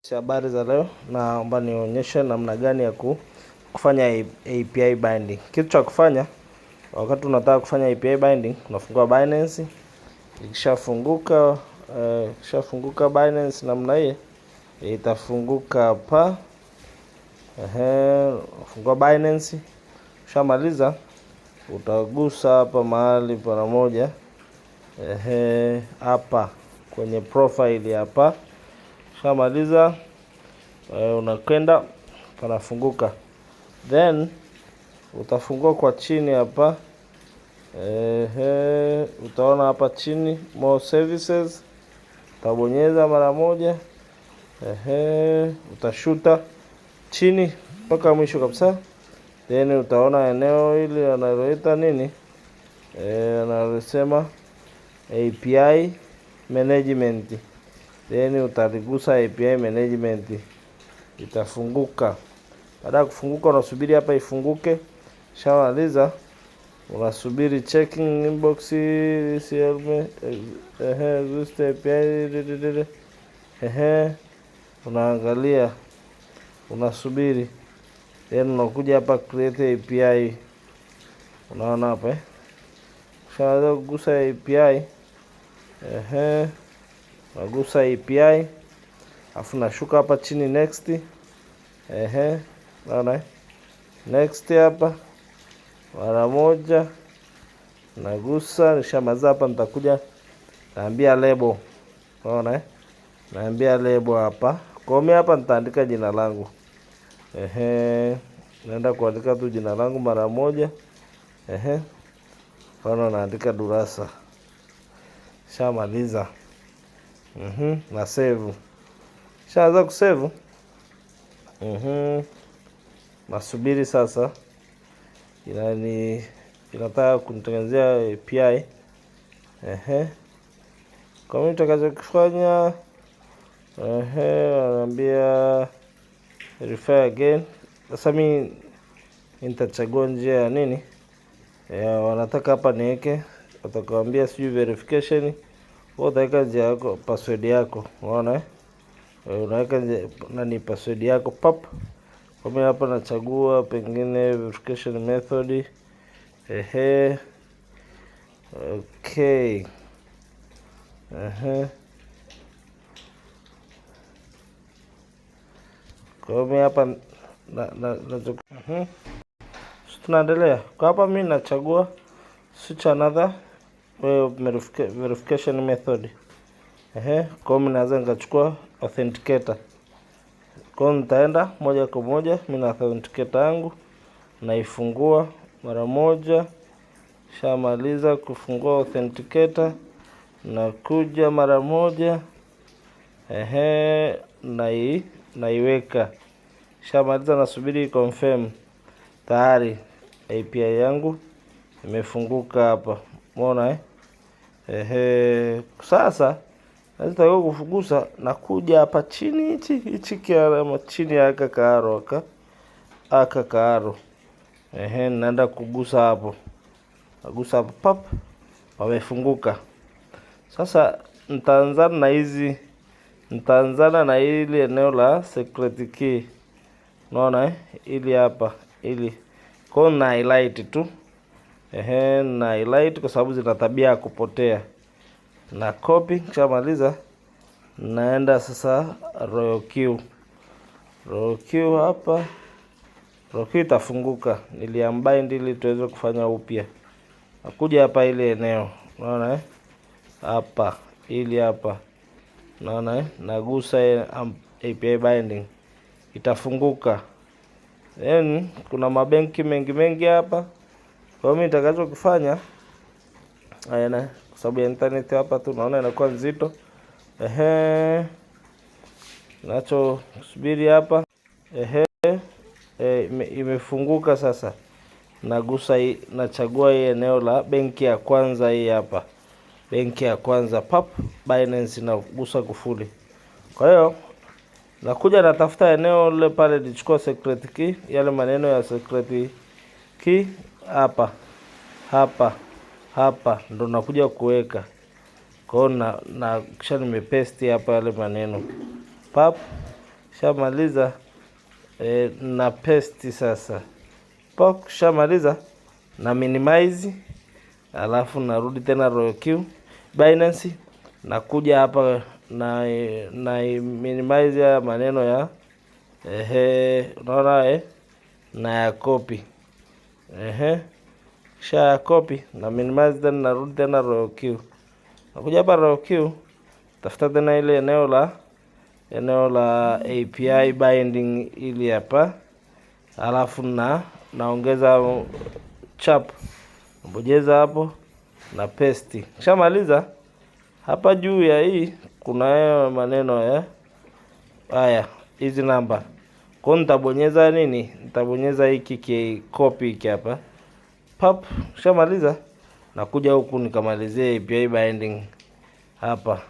Habari za leo, naomba nionyeshe namna gani ya kufanya API binding. Kitu cha kufanya wakati unataka kufanya API binding, unafungua Binance. Ikishafunguka Binance namna hii, itafunguka hapa. Fungua Binance. Ushamaliza, utagusa hapa mahali pana moja. Hapa kwenye profile hapa. Ushamaliza, unakwenda panafunguka, then utafungua kwa chini hapa. Utaona hapa chini more services, utabonyeza mara moja. Utashuta chini mpaka mwisho kabisa, then utaona eneo hili analoita nini, analosema API management, then utaligusa API management, itafunguka. Baada ya kufunguka, unasubiri hapa ifunguke. Shamaliza, unasubiri checking inbox CLM API unaangalia, unasubiri, then unakuja hapa create API. Unaona hapa shamaliza kugusa API, nagusa API, afu nashuka hapa chini next. Naona next hapa mara moja nagusa. Nishamaliza hapa, nitakuja naambia label. Unaona naambia label hapa. Kwa mimi hapa nitaandika jina langu. Naenda kuandika tu jina langu mara moja. Naandika Durasa. Shamaliza. Na save. Shaanza kusave. Nasubiri sasa. Inataka kunitengenezea API. Kwa mimi nitakachokifanya, anambia verify again. Sasa mimi nitachagua njia ya nini? Wanataka hapa niweke, watakwambia sijui verification. Wewe utaweka njia yako, password yako. Unaona unaweka nani password yako pap. Kwa mimi hapa nachagua pengine verification method. Okay. Kwa mimi hapa tunaendelea. Kwa hapa mimi nachagua switch another verification method. Kwa mimi naweza nikachukua authenticator. Kwa nitaenda moja kwa moja, mimi na authenticator yangu naifungua mara moja. Shamaliza kufungua authenticator, nakuja mara moja. Naiweka. Shamaliza, nasubiri confirm. Tayari API yangu imefunguka hapa. Umeona sasa nataka kufugusa, nakuja hapa chini hichi kialama chini ya aka kaaro. Naenda kugusa hapo. Nagusa hapo pap, wamefunguka. Sasa nitaanzana na hili eneo la secret key. Unaona ili hapa ili na highlight tu. Na highlight kwa sababu zina tabia ya kupotea. Na copy. Kishamaliza, naenda sasa royal queue hapa. Royal queue itafunguka. Niliambind ili tuweze kufanya upya. Nakuja hapa ile eneo. Unaona hapa ili hapa. Unaona nagusa API binding, itafunguka. Then kuna mabenki mengi hapa. Kwa mimi nitakachokifanya, kwa sababu ya internet hapa tu naona inakuwa nzito. Nacho subiri hapa. Imefunguka sasa. Nagusa nachagua hii eneo la benki ya kwanza hii hapa. Benki ya kwanza pap, Binance, nagusa kufuli. Kwa hiyo nakuja natafuta eneo lile pale, nichukua secret key, yale maneno ya secret key hapa ndo nakuja kuweka. Kwa hiyo na kisha nimepaste hapa yale maneno pap. Shamaliza na paste sasa. Pop, shamaliza na minimize, alafu narudi tena RoyalQ Binance, nakuja hapa na minimize ya maneno ya unaona na ya copy. Kisha ya copy na minimize tena, narudi tena RoyalQ. Nakuja hapa RoyalQ, tafuta tena ile eneo la API binding ili hapa, alafu naongeza chap, bonyeza hapo na paste. Kishamaliza hapa juu ya hii kuna maneno ya haya, hizi namba. Kwa nitabonyeza nini? Nitabonyeza hiki copy hiki hapa. Pap, kishamaliza nakuja huku nikamalizia API binding hapa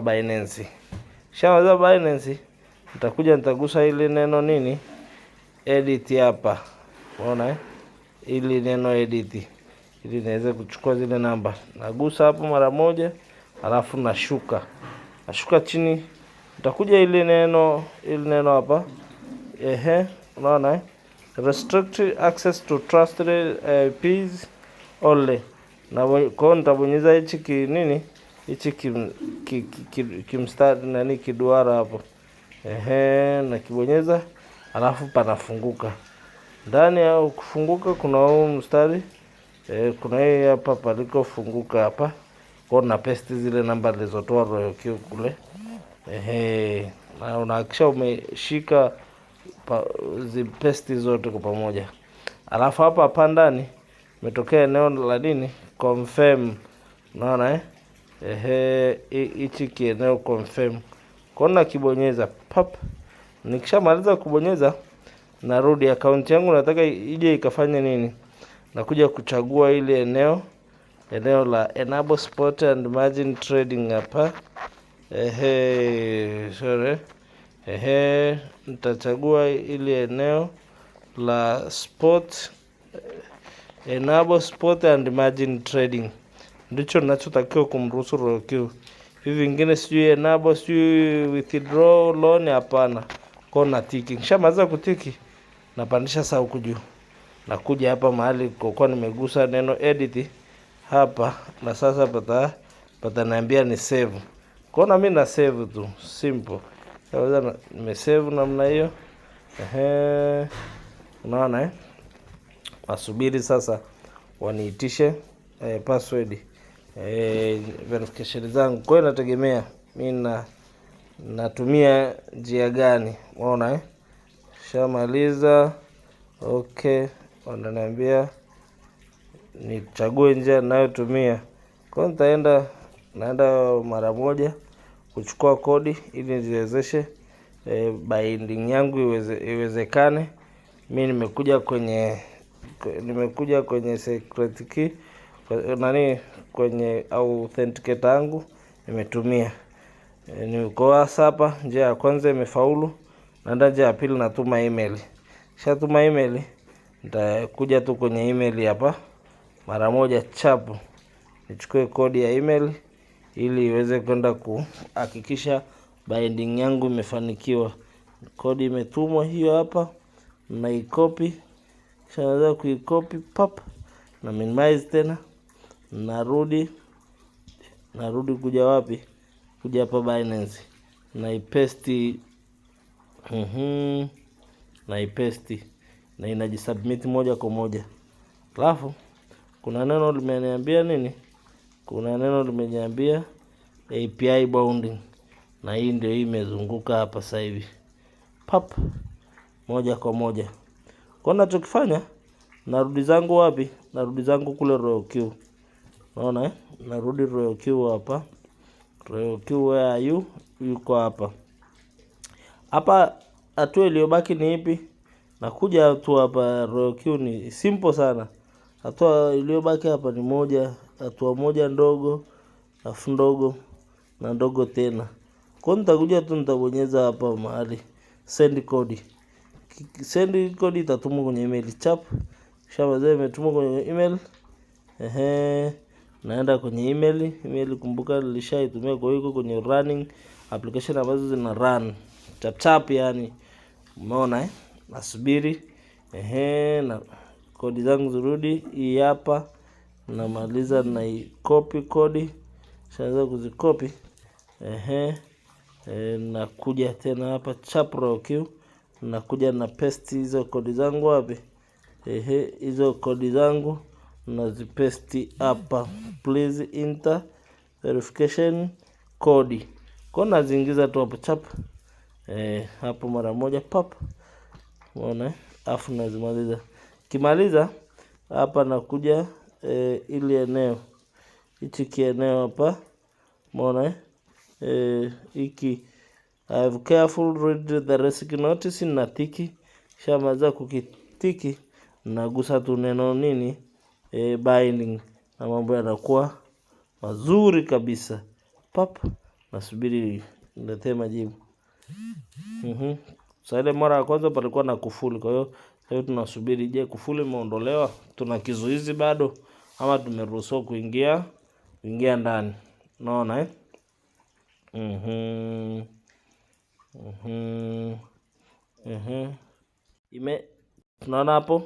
Binance. Kishamaliza Binance, nitagusa ile neno nini? Edit hapa. Unaona ili neno edit, ili niweze kuchukua zile namba. Nagusa hapo mara moja, alafu nashuka chini, nitakuja ile neno hapa. Unaona restrict access to trusted IPs only. Na kwa nitabonyeza hichi nini? Hichi kimstari nani kiduara hapo. Na kibonyeza, alafu panafunguka. Ndani ya kufunguka kuna huu mstari, kuna hii hapa paliko funguka hapa. Kwa na paste zile namba nilizotoa RoyalQ kule. Na unahakisha umeshika paste zote kwa pamoja. Alafu hapa ndani imetokea eneo la nini? Confirm. Unaona hichi kieneo confirm. Kwa na kibonyeza pap. Nikishamaliza kubonyeza, narudi account yangu, nataka ije ikafanya nini? Nakuja kuchagua ile eneo la enable spot and margin trading hapa. Nitachagua ile eneo la spot, enable spot and margin trading. Ndicho ninachotakiwa kumruhusu RoyalQ. Hivi vingine sijui enable, sijui withdraw loan, hapana. Kwa na tiki. Kishamaliza kutiki, napandisha saa huku juu. Nakuja hapa mahali kwa nimegusa neno edit hapa, na sasa pataniambia ni save. Kwa na mimi na save tu, simple. Sasa nimesave namna hiyo. Unaona asubiri sasa waniitishe password verification zangu. Kwa hiyo nategemea mimi natumia njia gani. Unaona shamaliza. Okay, wananiambia nichague njia ninayotumia. Kwa naenda mara moja kuchukua kodi ili niwezeshe binding yangu iwezekane. Mimi nimekuja kwenye secret key kwenye authenticator yangu nimetumia. Niko hapa, njia ya kwanza imefaulu. Naenda njia ya pili, natuma email. Shatuma email, nitakuja tu kwenye email hapa mara moja chapu, nichukue kodi ya email ili iweze kwenda kuhakikisha binding yangu imefanikiwa. Kodi imetumwa hiyo hapa, na ikopi. Kisha naweza kuikopi pop na minimize tena, narudi kuja wapi? Kuja hapa Binance, na ipaste na inajisubmit moja kwa moja. Alafu kuna neno limeniambia nini? Kuna neno limeniambia API bounding, na hii ndio imezunguka hapa sasa hivi pap moja kwa moja. Kwa ninachokifanya, narudi zangu wapi? Narudi zangu kule RoyalQ. Unaona narudi RoyalQ hapa. RoyalQ, where are you? Yuko hapa. Hapa hatua iliyobaki ni ipi? Nakuja tu hapa RoyalQ, ni simple sana. Hatua iliyobaki hapa ni hatua moja ndogo, afu ndogo na ndogo tena. Kwa nitakuja tu nitabonyeza hapa mahali send code. Send code itatumwa kwenye email chap. Shabaza imetumwa kwenye email. Naenda kwenye email kumbuka nilishaitumia, kwa hiyo kwenye running application ambazo zina run. chap chap yani. Umeona nasubiri na kodi zangu zirudi. Hii hapa namaliza na copy kodi. Shaanza kuzikopi. Nakuja tena hapa ChapRoQ, nakuja na paste hizo kodi zangu wapi. Hizo kodi zangu nazipesti hapa, please enter verification code. Kwa naziingiza tu hapo chap hapo mara moja pap. Unaona afu nazimaliza. Kimaliza hapa nakuja ili eneo hichi kieneo hapa. Unaona hiki I have careful read the risk notice na tiki. Shamaliza kukitiki nagusa tu neno nini binding, na mambo yanakuwa mazuri kabisa. Pap, nasubiri niletee majibu. Sasa ile mara ya kwanza palikuwa na kufuli, kwa hiyo sasa tunasubiri je kufuli imeondolewa, tuna kizuizi bado ama tumeruhusiwa kuingia ndani. Unaona tunaona hapo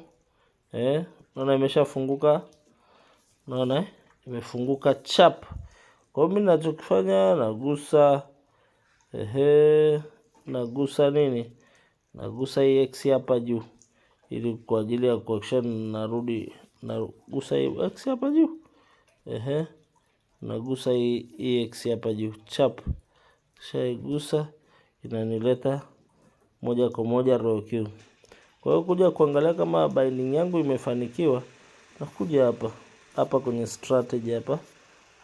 naona imeshafunguka. Unaona imefunguka chap. Kwa hiyo mimi ninachokifanya nagusa nagusa nini, nagusa hii x hapa juu ili kwa ajili ya kuhakikisha narudi. Nagusa hii x hapa juu nagusa hii x hapa juu chap. Shaigusa inanileta moja kwa moja RoQ. Kwa hiyo kuja kuangalia kama binding yangu imefanikiwa, nakuja hapa kwenye strategy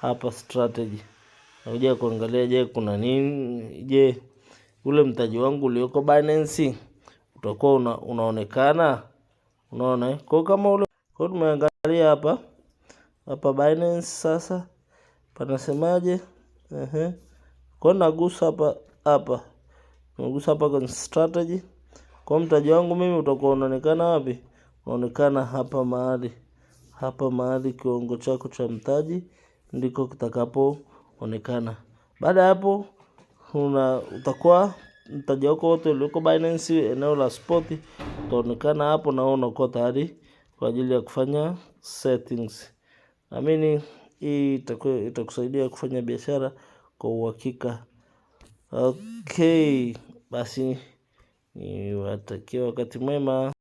hapa strategy. Nakuja kuangalia je kuna nini, je ule mtaji wangu ulioko Binance utakuwa unaonekana. Unaona kwa kama ule, kwa tumeangalia hapa Binance sasa panasemaje. Kwa nagusa hapa nagusa hapa kwenye strategy. Kwa mtaji wangu mimi utakuwa unaonekana wapi? Unaonekana hapa mahali kiwango chako cha mtaji ndiko kitakapoonekana. Baada hapo utakuwa mtaji wako wote ulioko Binance eneo la spot utaonekana hapo, na unakuwa tayari kwa ajili ya kufanya settings. Naamini hii itakusaidia kufanya biashara kwa uhakika. Okay, basi niwatakie wakati mwema.